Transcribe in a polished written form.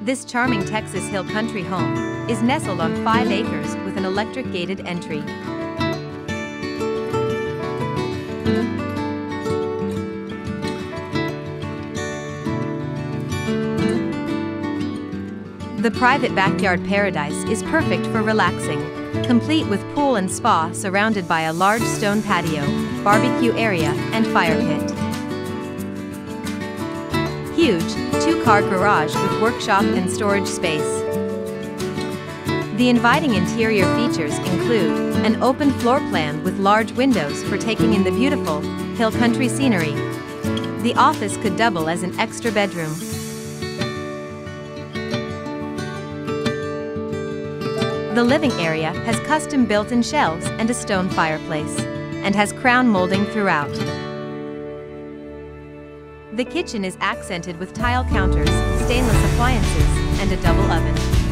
This charming Texas Hill country home is nestled on 5 acres with an electric gated entry. The private backyard paradise is perfect for relaxing, complete with pool and spa surrounded by a large stone patio, barbecue area, and fire pit. Huge, 2-car garage with workshop and storage space. The inviting interior features include an open floor plan with large windows for taking in the beautiful, hill country scenery. The office could double as an extra bedroom. The living area has custom built-in shelves and a stone fireplace, and has crown molding throughout. The kitchen is accented with tile counters, stainless appliances, and a double oven.